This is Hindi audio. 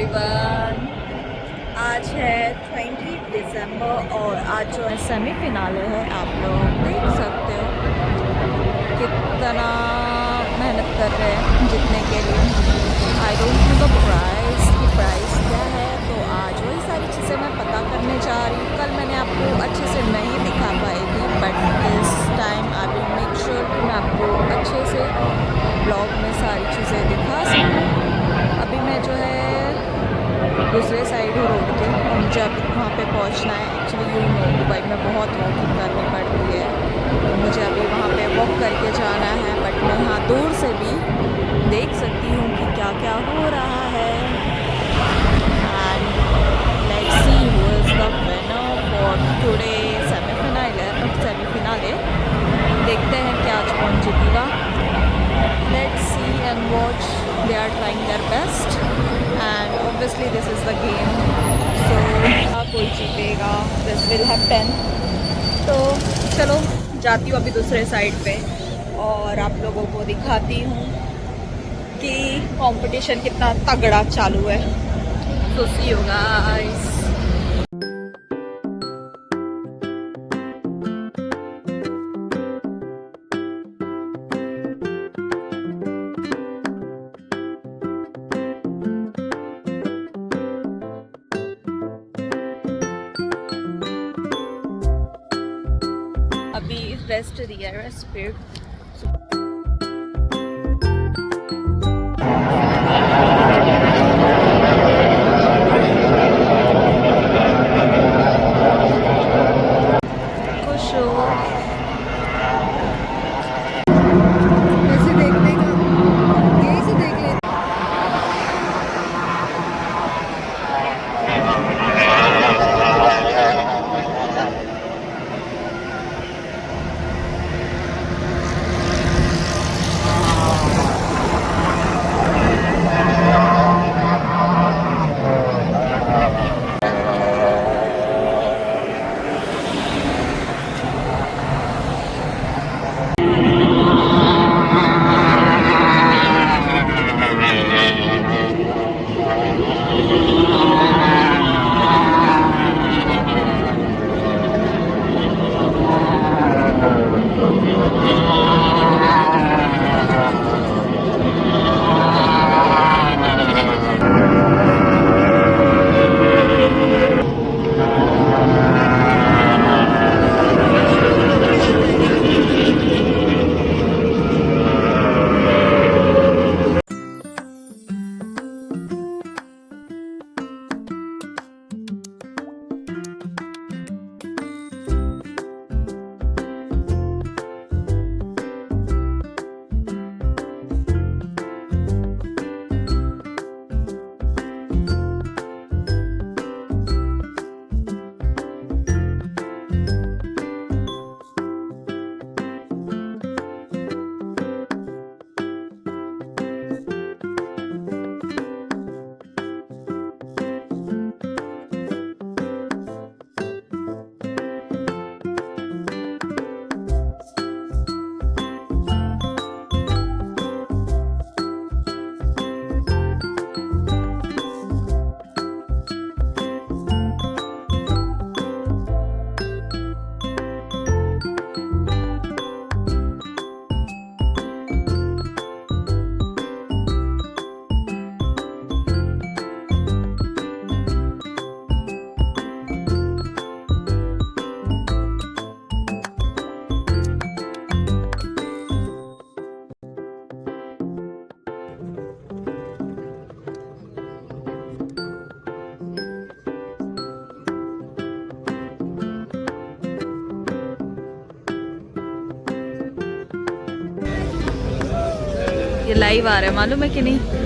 एवरीवन, आज है 20 दिसंबर और आज जो है सेमीफिनाले है। आप लोग देख सकते हो कितना मेहनत कर रहे हैं जीतने के लिए। I don't know the price की प्राइस क्या है, तो आज वही सारी चीज़ें मैं पता करने जा रही हूँ। कल मैंने आपको अच्छे से नहीं दिखा पाई थी, but this time I will make sure कि मैं आपको अच्छे से ब्लॉग में सारी चीज़ें दिखा सकूँ। अभी मैं जो है दूसरे साइड हूँ रोड के, और मुझे अभी वहाँ पे पहुँचना है। एक्चुअली यू नो दुबई में बहुत वॉकिंग करनी पड़ती है, तो मुझे अभी वहाँ पे वॉक करके जाना है। बट मैं यहाँ दूर से भी देख सकती हूँ कि क्या क्या हो रहा है। And let's see who is the winner for today semi-finale. देखते हैं कि आज कौन जीतेगा। Let's see and watch. They are trying their best and obviously this is the game, so कोई जीतेगा, this will happen। तो चलो जाती हूँ अभी दूसरे साइड पे और आप लोगों को दिखाती हूँ कि कंपटीशन कितना तगड़ा चालू है। तो see you guys। अभी रेस्ट दिया है, रेस्ट खुश हो कैसे देखने का, यही से देख ले। ये लाइव आ रहा है, मालूम है कि नहीं।